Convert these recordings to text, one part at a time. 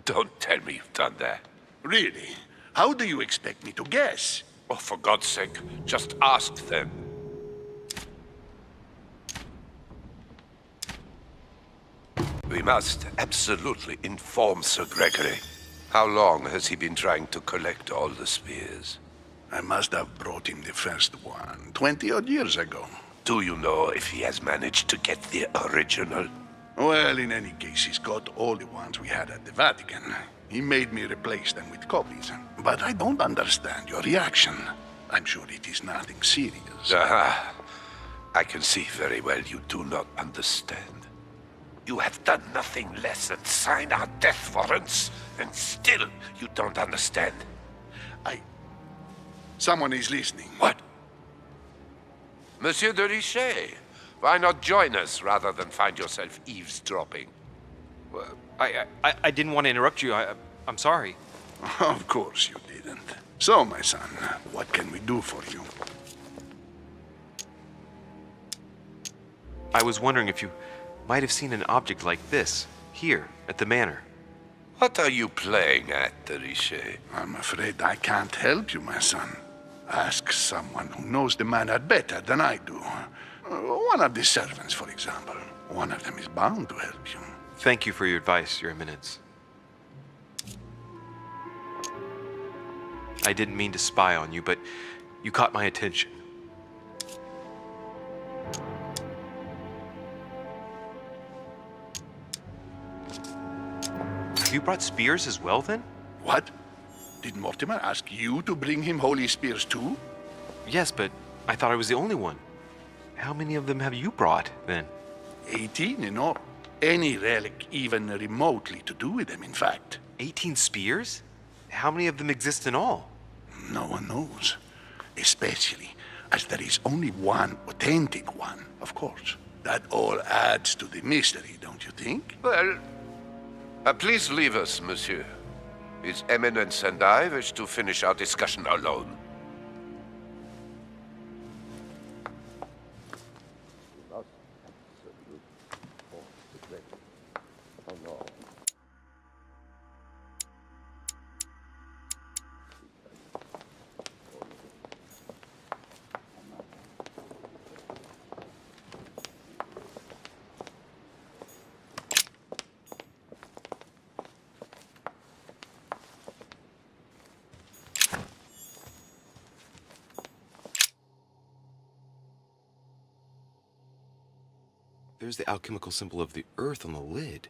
Don't tell me you've done that. Really? How do you expect me to guess? Oh, for God's sake, just ask them. We must absolutely inform Sir Gregory. How long has he been trying to collect all the spears? I must have brought him the first one 20-odd years ago. Do you know if he has managed to get the original? Well, in any case, he's got all the ones we had at the Vatican. He made me replace them with copies. But I don't understand your reaction. I'm sure it is nothing serious. Aha. I can see very well you do not understand. You have done nothing less than sign our death warrants, and still you don't understand. Someone is listening. What? Monsieur de Richet, why not join us rather than find yourself eavesdropping? Well, I didn't want to interrupt you. I'm sorry. Of course you didn't. So, my son, what can we do for you? I was wondering if you might have seen an object like this, here, at the manor. What are you playing at, de Richet? I'm afraid I can't help you, my son. Ask someone who knows the manor better than I do. One of the servants, for example. One of them is bound to help you. Thank you for your advice, Your Eminence. I didn't mean to spy on you, but you caught my attention. Have you brought spears as well, then? What? Did Mortimer ask you to bring him holy spears too? Yes, but I thought I was the only one. How many of them have you brought, then? 18 in all. Any relic even remotely to do with them, in fact. 18 spears? How many of them exist in all? No one knows. Especially as there is only one authentic one, of course. That all adds to the mystery, don't you think? Well, please leave us, monsieur. His Eminence and I wish to finish our discussion alone. There's the alchemical symbol of the earth on the lid.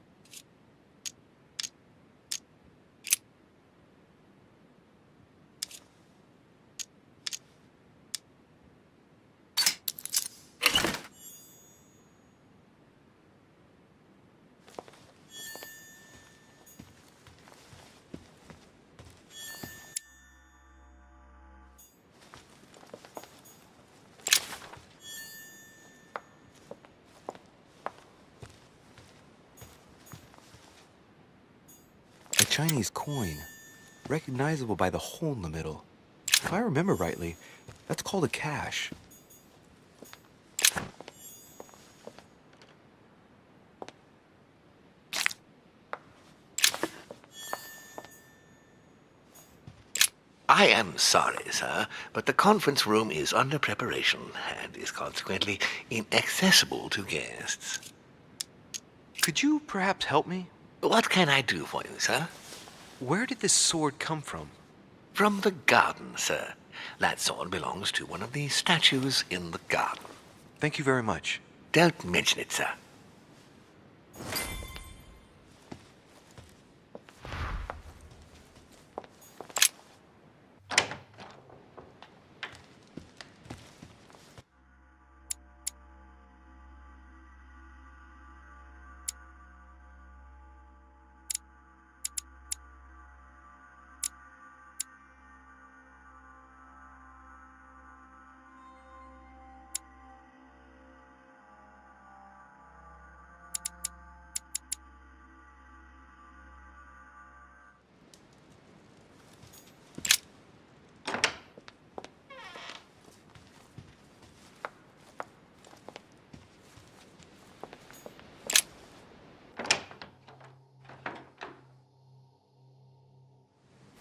A Chinese coin, recognizable by the hole in the middle. If I remember rightly, that's called a cash. I am sorry, sir, but the conference room is under preparation and is consequently inaccessible to guests. Could you perhaps help me? What can I do for you, sir? Where did this sword come from? From the garden, sir. That sword belongs to one of the statues in the garden. Thank you very much. Don't mention it, sir.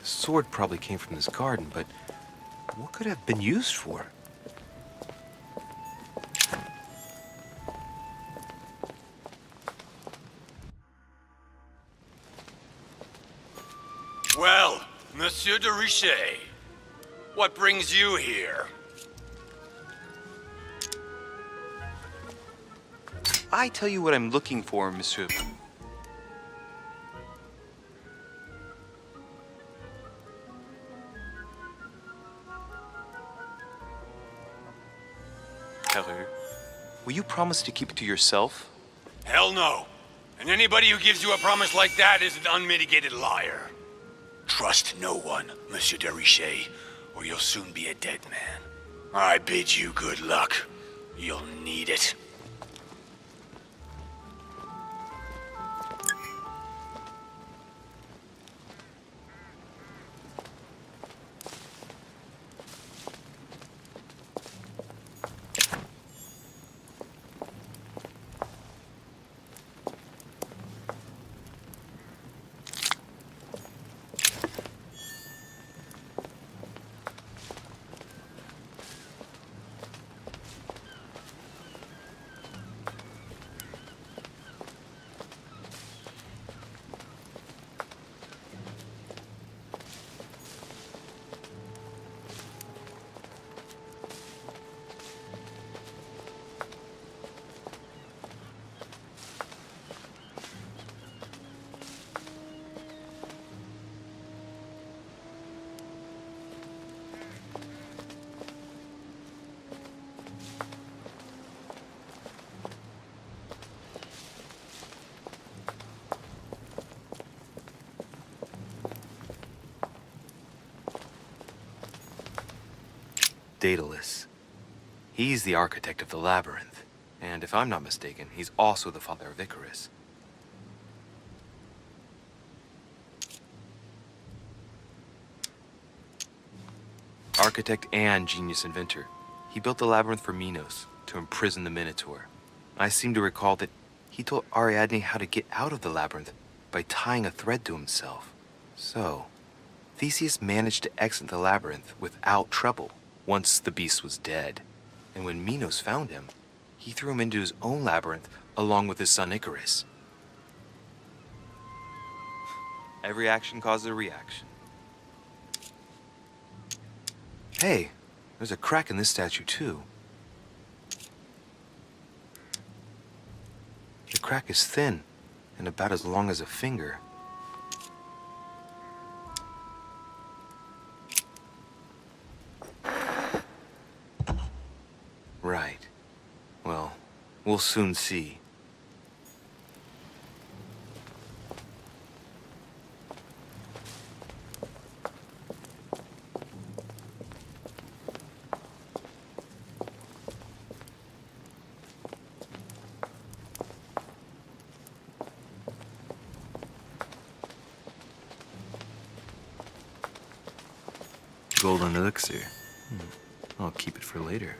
The sword probably came from this garden, but what could it have been used for? Well, Monsieur de Richet, what brings you here? I tell you what I'm looking for, Monsieur. Hello. Will you promise to keep it to yourself? Hell no. And anybody who gives you a promise like that is an unmitigated liar. Trust no one, Monsieur de Richet, or you'll soon be a dead man. I bid you good luck. You'll need it. Daedalus. He's the architect of the labyrinth. And if I'm not mistaken, he's also the father of Icarus. Architect and genius inventor. He built the labyrinth for Minos to imprison the Minotaur. I seem to recall that he told Ariadne how to get out of the labyrinth by tying a thread to himself. So, Theseus managed to exit the labyrinth without trouble once the beast was dead. And when Minos found him, he threw him into his own labyrinth along with his son Icarus. Every action causes a reaction. Hey, there's a crack in this statue too. The crack is thin and about as long as a finger. Right. Well, we'll soon see. Golden elixir. I'll keep it for later.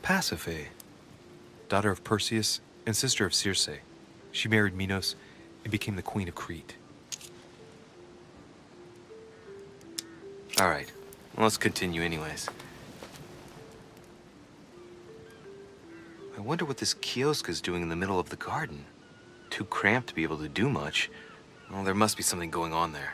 Pasiphae, daughter of Perseus and sister of Circe. She married Minos and became the queen of Crete. All right, well, let's continue anyways. I wonder what this kiosk is doing in the middle of the garden. Too cramped to be able to do much. Well, there must be something going on there.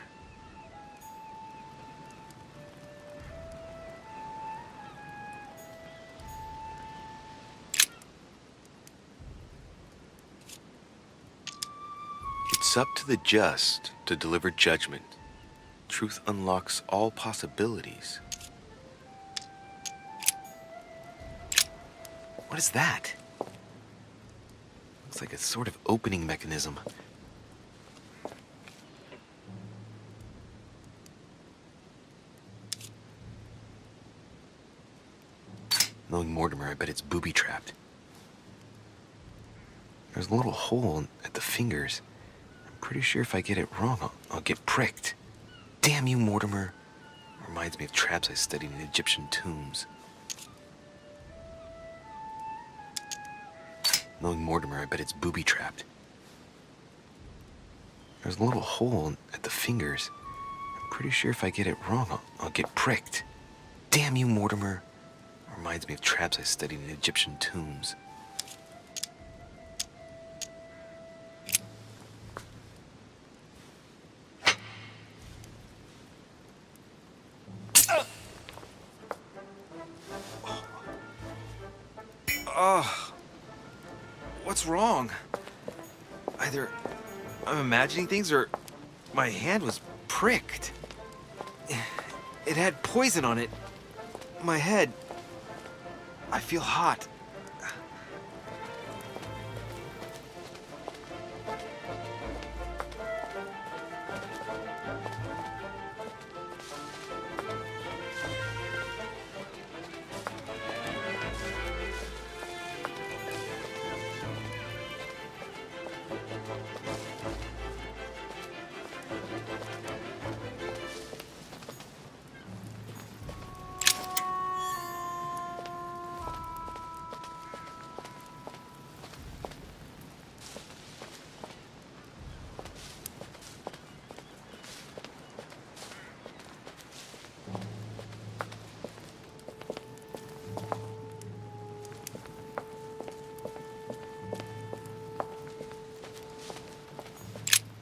It's up to the just to deliver judgment. Truth unlocks all possibilities. What is that? Looks like a sort of opening mechanism. Knowing Mortimer, I bet it's booby-trapped. There's a little hole at the fingers. Pretty sure if I get it wrong, I'll get pricked. Damn you, Mortimer. Reminds me of traps I studied in Egyptian tombs. Knowing Mortimer, I bet it's booby-trapped. There's a little hole at the fingers. Pretty sure if I get it wrong, I'll get pricked. Damn you, Mortimer. Reminds me of traps I studied in Egyptian tombs. What's wrong? Either I'm imagining things or my hand was pricked. It had poison on it. My head. I feel hot.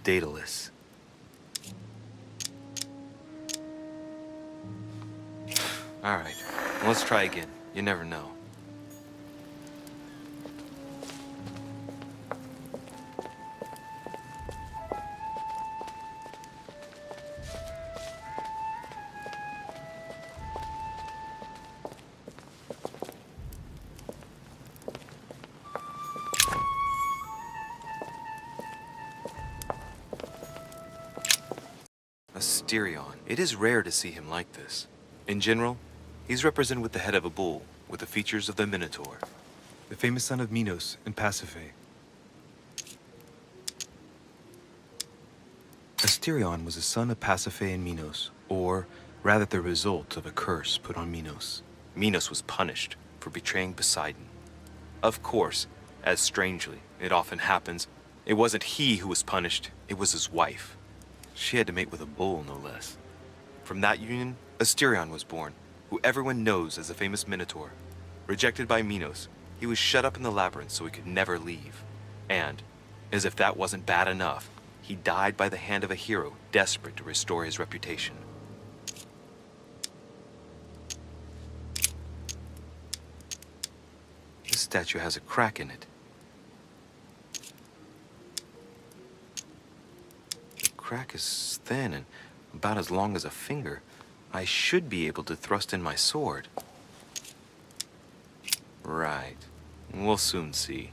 Daedalus. All right, let's try again. You never know. Asterion. It is rare to see him like this. In general, he's represented with the head of a bull, with the features of the Minotaur. The famous son of Minos and Pasiphae. Asterion was a son of Pasiphae and Minos, or rather the result of a curse put on Minos. Minos was punished for betraying Poseidon. Of course, as strangely it often happens, it wasn't he who was punished, it was his wife. She had to mate with a bull, no less. From that union, Asterion was born, who everyone knows as the famous Minotaur. Rejected by Minos, he was shut up in the labyrinth so he could never leave. And, as if that wasn't bad enough, he died by the hand of a hero desperate to restore his reputation. This statue has a crack in it. The crack is thin and about as long as a finger. I should be able to thrust in my sword. Right. We'll soon see.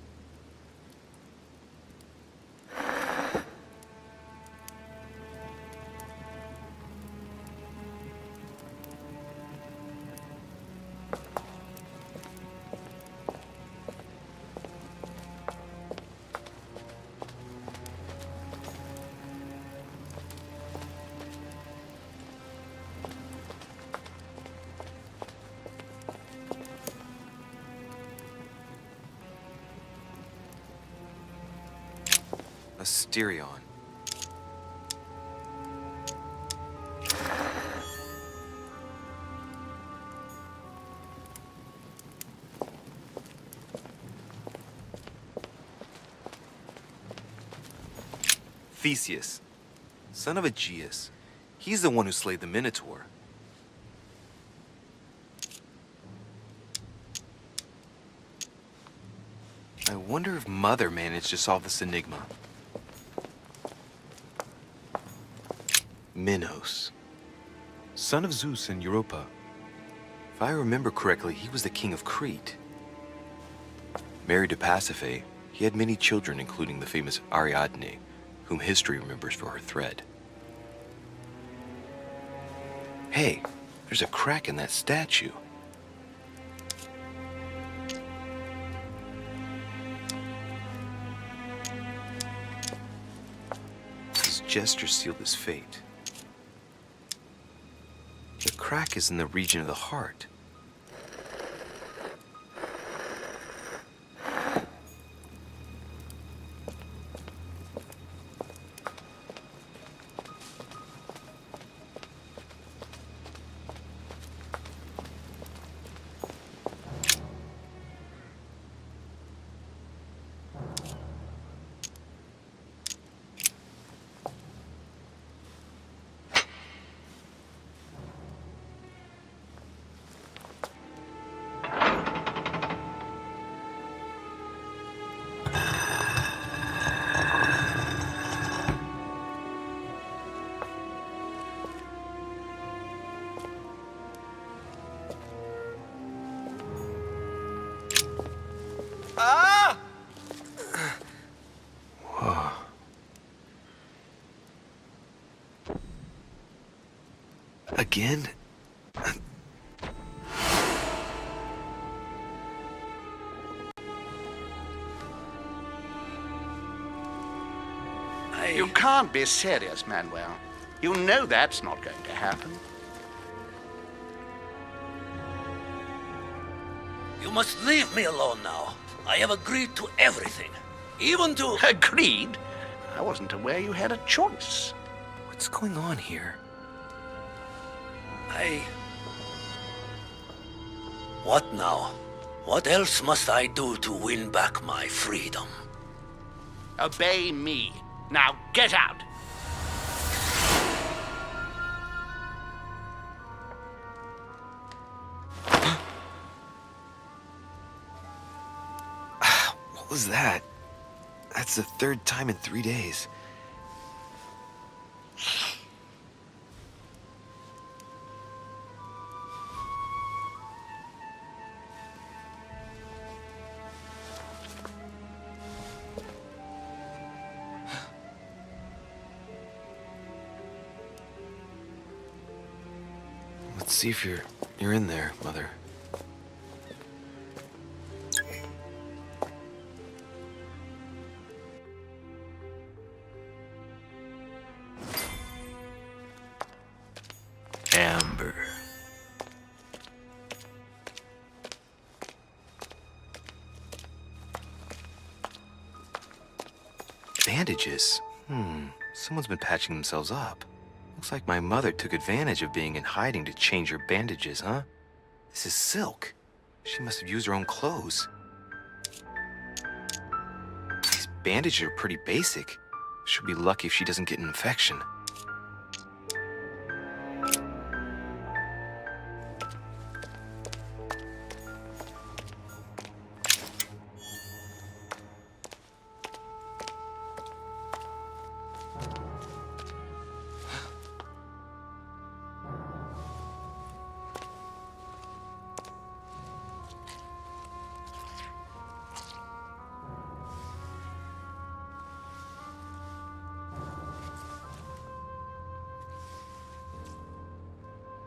Asterion. Theseus, son of Aegeus. He's the one who slayed the Minotaur. I wonder if Mother managed to solve this enigma. Minos, son of Zeus and Europa. If I remember correctly, he was the king of Crete. Married to Pasiphae, he had many children, including the famous Ariadne, whom history remembers for her thread. Hey, there's a crack in that statue. His gesture sealed his fate. The crack is in the region of the heart. Again? You can't be serious, Manuel. You know that's not going to happen. You must leave me alone now. I have agreed to everything. Even to... Agreed? I wasn't aware you had a choice. What's going on here? What now? What else must I do to win back my freedom? Obey me. Now get out! What was that? That's the third time in 3 days. Let's see if you're in there, Mother. Amber. Bandages? Someone's been patching themselves up. Looks like my mother took advantage of being in hiding to change her bandages, huh? This is silk. She must have used her own clothes. These bandages are pretty basic. She'll be lucky if she doesn't get an infection.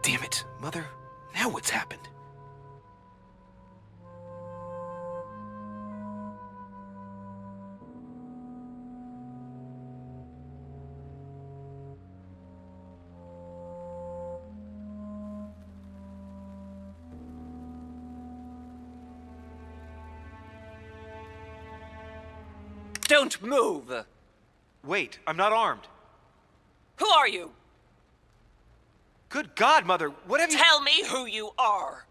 Damn it, Mother. Now what's happened? Don't move! Wait, I'm not armed. Who are you? Good God, Mother, what have you... Tell me who you are!